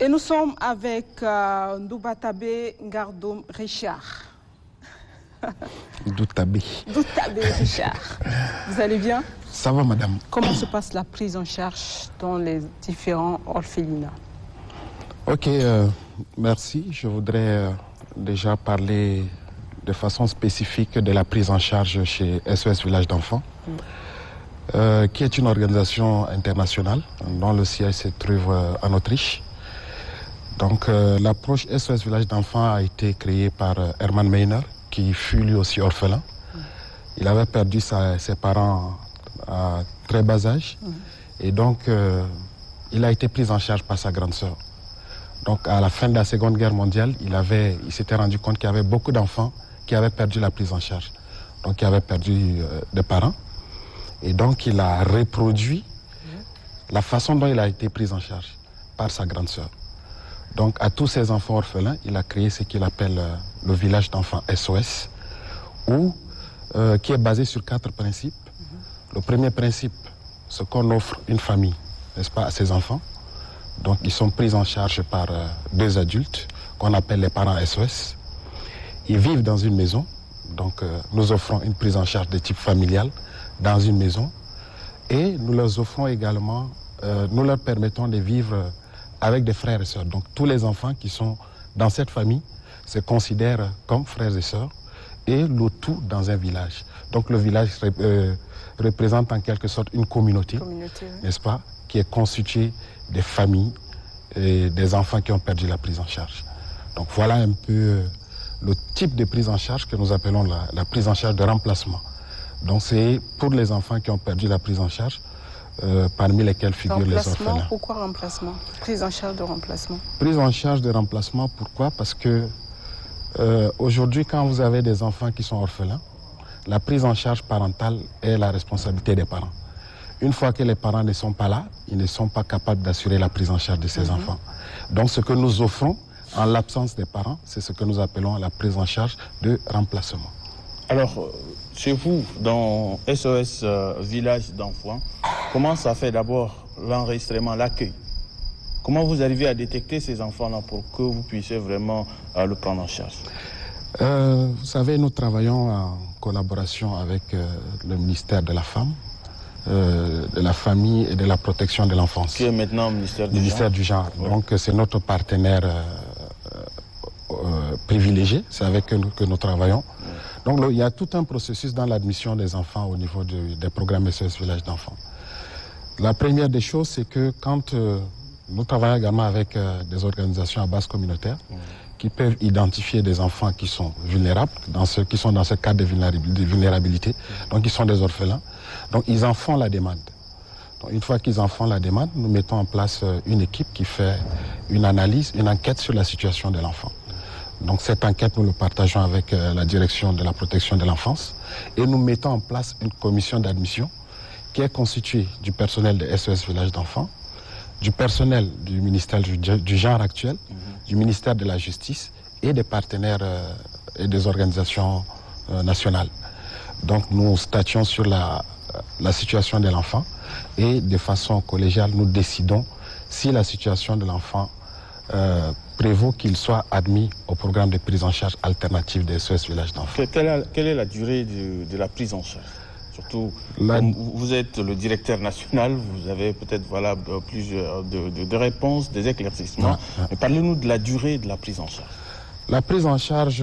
Et nous sommes avec Ndoubatabé Ngardoum Richard. Doutabé. Doutabé Richard. Vous allez bien? Ça va, madame. Comment se passe la prise en charge dans les différents orphelinats? Ok, merci. Je voudrais déjà parler de façon spécifique de la prise en charge chez SOS Village d'Enfants, qui est une organisation internationale dont le siège se trouve en Autriche. Donc l'approche SOS Village d'Enfants a été créée par Hermann Meiner, qui fut lui aussi orphelin. Il avait perdu ses parents à très bas âge et donc il a été pris en charge par sa grande sœur. Donc à la fin de la Seconde Guerre mondiale, il s'était rendu compte qu'il y avait beaucoup d'enfants qui avaient perdu la prise en charge, donc qui avaient perdu des parents. Et donc il a reproduit la façon dont il a été pris en charge par sa grande sœur. Donc à tous ces enfants orphelins, il a créé ce qu'il appelle le village d'enfants SOS, qui est basé sur 4 principes. Le premier principe, c'est qu'on offre une famille, n'est-ce pas, à ces enfants. Donc ils sont pris en charge par 2 adultes qu'on appelle les parents SOS. Ils vivent dans une maison, donc nous offrons une prise en charge de type familial dans une maison. Et nous leur offrons également, nous leur permettons de vivre avec des frères et sœurs. Donc tous les enfants qui sont dans cette famille se considèrent comme frères et sœurs, et le tout dans un village. Donc le village représente en quelque sorte une communauté. N'est-ce pas, qui est constituée des familles et des enfants qui ont perdu la prise en charge. Donc voilà un peu le type de prise en charge que nous appelons la prise en charge de remplacement. Donc c'est pour les enfants qui ont perdu la prise en charge, parmi lesquels figurent les orphelins. Pourquoi remplacement? Prise en charge de remplacement. Prise en charge de remplacement, pourquoi? Parce que aujourd'hui, quand vous avez des enfants qui sont orphelins, la prise en charge parentale est la responsabilité des parents. Une fois que les parents ne sont pas là, ils ne sont pas capables d'assurer la prise en charge de ces enfants. Donc ce que nous offrons, en l'absence des parents, c'est ce que nous appelons la prise en charge de remplacement. Alors, chez vous, dans SOS Village d'Enfants, comment ça fait d'abord l'enregistrement, l'accueil? Comment vous arrivez à détecter ces enfants-là pour que vous puissiez vraiment le prendre en charge? Vous savez, nous travaillons en collaboration avec le ministère de la Femme, de la Famille et de la Protection de l'Enfance. Qui est maintenant le ministère du Genre. Ouais. Donc c'est notre partenaire privilégié, c'est avec eux que nous travaillons. Donc il y a tout un processus dans l'admission des enfants au niveau des programmes SOS Village d'Enfants. La première des choses, c'est que quand nous travaillons également avec des organisations à base communautaire qui peuvent identifier des enfants qui sont vulnérables, qui sont dans ce cadre de vulnérabilité, donc ils sont des orphelins. Donc ils en font la demande. Donc, une fois qu'ils en font la demande, nous mettons en place une équipe qui fait une analyse, une enquête sur la situation de l'enfant. Donc cette enquête, nous le partageons avec la direction de la protection de l'enfance et nous mettons en place une commission d'admission qui est constituée du personnel de SOS Village d'Enfants, du personnel du ministère du Genre actuel, du ministère de la Justice et des partenaires et des organisations nationales. Donc nous statuons sur la situation de l'enfant et de façon collégiale, nous décidons si la situation de l'enfant prévaut qu'il soit admis au programme de prise en charge alternative des SOS Village d'Enfants. Quelle est la durée de la prise en charge? Surtout, comme vous êtes le directeur national, vous avez peut-être plusieurs de réponses, des éclaircissements. Mais parlez-nous de la durée de la prise en charge. La prise en charge,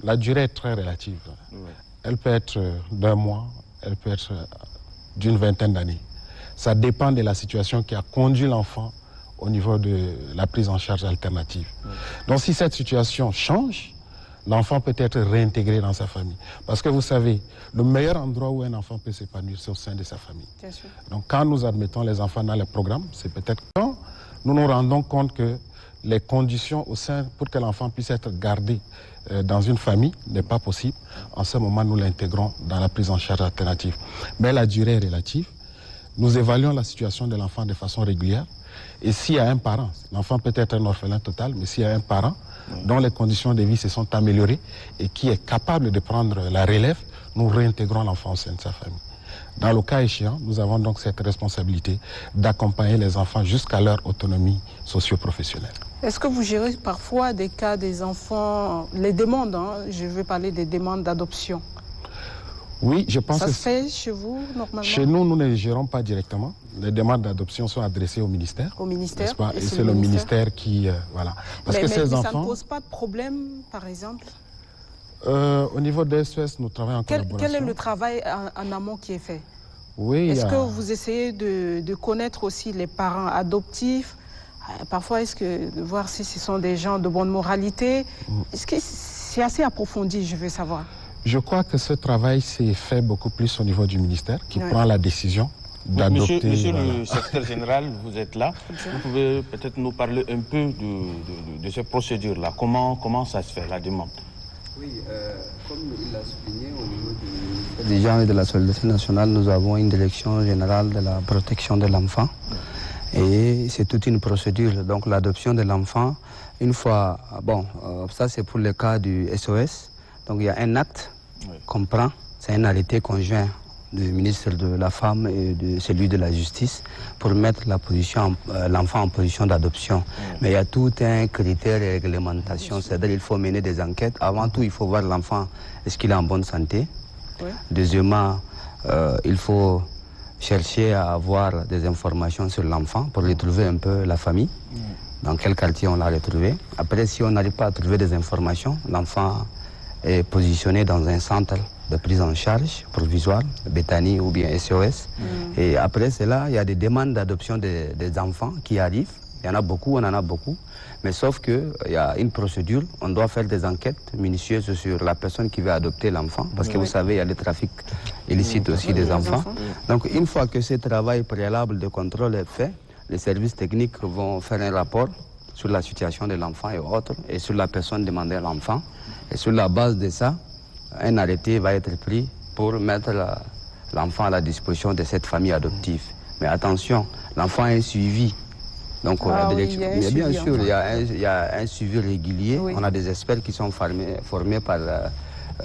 la durée est très relative. Oui. Elle peut être d'1 mois, elle peut être d'une vingtaine d'années. Ça dépend de la situation qui a conduit l'enfant au niveau de la prise en charge alternative. Oui. Donc si cette situation change, l'enfant peut être réintégré dans sa famille. Parce que vous savez, le meilleur endroit où un enfant peut s'épanouir, c'est au sein de sa famille. Bien sûr. Donc quand nous admettons les enfants dans les programmes, c'est peut-être quand nous nous rendons compte que les conditions au sein pour que l'enfant puisse être gardé dans une famille n'est pas possible. En ce moment, nous l'intégrons dans la prise en charge alternative. Mais la durée est relative. Nous évaluons la situation de l'enfant de façon régulière. Et s'il y a un parent, l'enfant peut être un orphelin total, mais s'il y a un parent dont les conditions de vie se sont améliorées et qui est capable de prendre la relève, nous réintégrons l'enfant au sein de sa famille. Dans le cas échéant, nous avons donc cette responsabilité d'accompagner les enfants jusqu'à leur autonomie socio-professionnelle. Est-ce que vous gérez parfois des cas des enfants, les demandes, je veux parler des demandes d'adoption? Oui, je pense ça que se fait chez vous, normalement? Chez nous, nous ne les gérons pas directement. Les demandes d'adoption sont adressées au ministère. Au ministère. Et c'est le ministère qui... voilà. Parce que ces enfants... ça ne pose pas de problème, par exemple? Au niveau des SOS, nous travaillons en collaboration. Quel est le travail en amont qui est fait? Oui, est-ce que vous essayez de connaître aussi les parents adoptifs? Parfois, est-ce que de voir si ce sont des gens de bonne moralité? Est-ce que c'est assez approfondi, je veux savoir? Je crois que ce travail s'est fait beaucoup plus au niveau du ministère qui prend la décision d'adopter. Monsieur le secrétaire général, vous êtes là. Vous pouvez peut-être nous parler un peu de ces procédures-là. Comment ça se fait, la demande? Oui, comme il l'a souligné, au niveau des gens et de la solidarité nationale, nous avons une direction générale de la protection de l'enfant. Et c'est toute une procédure. Donc l'adoption de l'enfant, une fois, ça c'est pour le cas du SOS. Donc il y a un acte qu'on prend, c'est un arrêté conjoint du ministre de la Femme et de celui de la Justice pour mettre l'enfant en position d'adoption. Mais il y a tout un critère et réglementation, c'est-à-dire qu'il faut mener des enquêtes. Avant tout, il faut voir l'enfant, est-ce qu'il est en bonne santé. Deuxièmement, il faut chercher à avoir des informations sur l'enfant pour retrouver un peu la famille. Dans quel quartier on l'a retrouvé. Après, si on n'arrive pas à trouver des informations, l'enfant est positionné dans un centre de prise en charge provisoire, Bethany ou bien SOS. Et après cela, il y a des demandes d'adoption des enfants qui arrivent. Il y en a beaucoup, on en a beaucoup. Mais sauf qu'il y a une procédure, on doit faire des enquêtes minutieuses sur la personne qui veut adopter l'enfant. Parce que vous savez, il y a le trafic illicite aussi des enfants. Donc une fois que ce travail préalable de contrôle est fait, les services techniques vont faire un rapport sur la situation de l'enfant et autres, et sur la personne demandée à l'enfant. Et sur la base de ça, un arrêté va être pris pour mettre l'enfant à la disposition de cette famille adoptive. Mais attention, l'enfant est suivi. Donc, bien sûr, il y a un suivi régulier. On a des experts qui sont formés par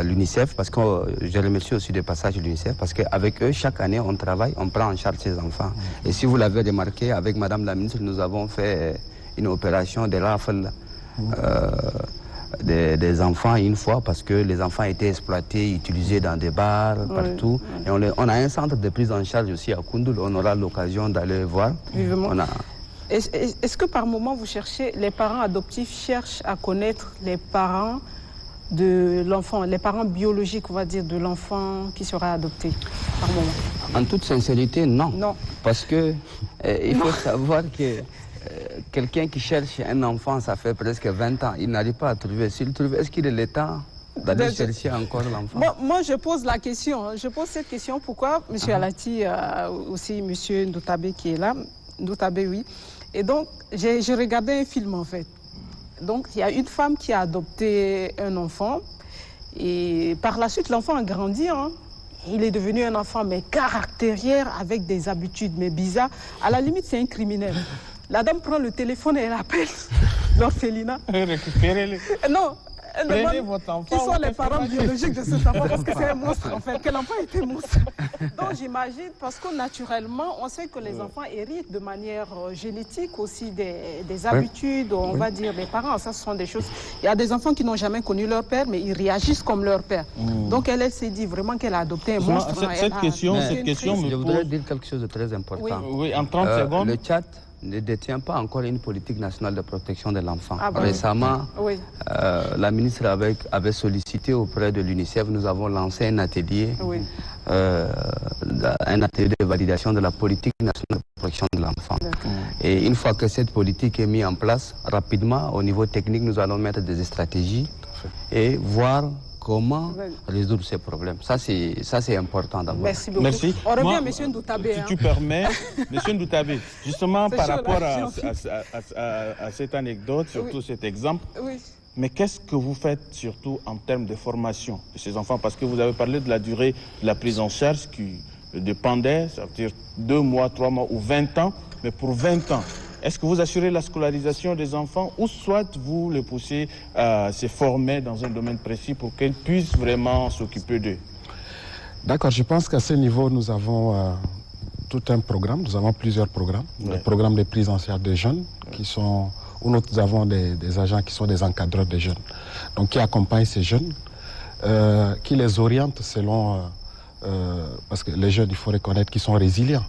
l'UNICEF, parce que je remercie aussi de passage l'UNICEF, parce qu'avec eux, chaque année, on travaille, on prend en charge ces enfants. Et si vous l'avez remarqué, avec Madame la ministre, nous avons fait une opération de rafle des enfants une fois, parce que les enfants étaient exploités, utilisés dans des bars, partout. Et on a un centre de prise en charge aussi à Koundoul, on aura l'occasion d'aller voir. Est-ce que par moment vous cherchez, les parents adoptifs cherchent à connaître les parents de l'enfant, les parents biologiques, on va dire, de l'enfant qui sera adopté par moment? En toute sincérité, non. Non. Parce que il faut savoir que quelqu'un qui cherche un enfant, ça fait presque 20 ans, il n'arrive pas à trouver. S'il trouve, est-ce qu'il est le temps d'aller chercher encore l'enfant? Moi, je pose la question. Je pose cette question. Pourquoi M. Alati, aussi M. Ndoutabé qui est là, Ndoutabé, oui. Et donc, j'ai regardé un film, en fait. Donc, il y a une femme qui a adopté un enfant. Et par la suite, l'enfant a grandi. Il est devenu un enfant, mais caractériel, avec des habitudes, mais bizarres. À la limite, c'est un criminel. La dame prend le téléphone et elle appelle l'orphelinat. Récupérez-le. Non. Prenez votre enfant. Qui sont les parents biologiques de cet enfant? Parce que c'est un monstre, en fait. Que l'enfant était monstre. Donc, j'imagine, parce que naturellement, on sait que les enfants héritent de manière génétique aussi des habitudes, on va dire, des parents. Ça, ce sont des choses... Il y a des enfants qui n'ont jamais connu leur père, mais ils réagissent comme leur père. Donc, elle s'est dit vraiment qu'elle a adopté un monstre. Cette question je voudrais dire quelque chose de très important. Oui, en 30 secondes. Le Tchad ne détient pas encore une politique nationale de protection de l'enfant. Récemment, la ministre avait sollicité auprès de l'UNICEF, nous avons lancé un atelier, de validation de la politique nationale de protection de l'enfant. Et une fois que cette politique est mise en place, rapidement, au niveau technique, nous allons mettre des stratégies et voir comment résoudre ces problèmes. Ça, c'est important d'abord. Merci beaucoup. Merci. On revient à M. Ndoutabé. Si tu permets, M. Ndoutabé, justement par rapport à cette anecdote, surtout cet exemple, mais qu'est-ce que vous faites surtout en termes de formation de ces enfants? Parce que vous avez parlé de la durée de la prise en charge qui dépendait, ça veut dire 2 mois, 3 mois ou 20 ans, mais pour 20 ans. Est-ce que vous assurez la scolarisation des enfants ou soit vous les poussez à se former dans un domaine précis pour qu'ils puissent vraiment s'occuper d'eux? D'accord, je pense qu'à ce niveau, nous avons tout un programme, nous avons plusieurs programmes. Le programme de prise en charge des jeunes, où nous avons des agents qui sont des encadreurs des jeunes, donc qui accompagnent ces jeunes, qui les orientent selon... parce que les jeunes, il faut reconnaître qu'ils sont résilients.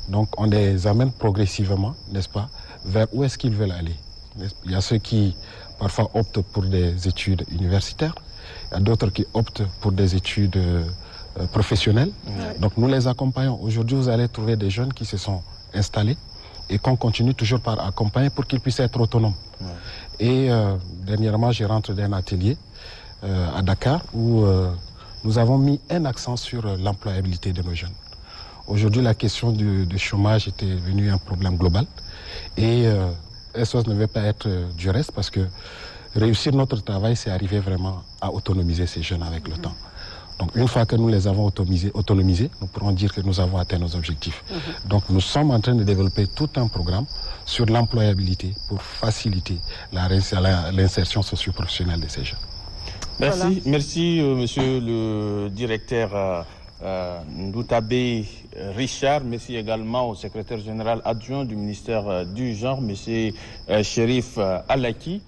Donc on les amène progressivement, n'est-ce pas, vers où est-ce qu'ils veulent aller. Il y a ceux qui parfois optent pour des études universitaires, il y a d'autres qui optent pour des études professionnelles. Donc nous les accompagnons. Aujourd'hui, vous allez trouver des jeunes qui se sont installés et qu'on continue toujours par accompagner pour qu'ils puissent être autonomes. Et dernièrement, je rentre d'un atelier à Dakar où nous avons mis un accent sur l'employabilité de nos jeunes. Aujourd'hui, la question du chômage était devenue un problème global et SOS ne veut pas être du reste parce que réussir notre travail, c'est arriver vraiment à autonomiser ces jeunes avec le temps. Donc une fois que nous les avons autonomisés, nous pourrons dire que nous avons atteint nos objectifs. Donc nous sommes en train de développer tout un programme sur l'employabilité pour faciliter l'insertion socio-professionnelle de ces jeunes. Merci, Voilà. merci monsieur le directeur Ndoutabé Richard. Merci également au secrétaire général adjoint du ministère du Genre, monsieur Chérif Alaki.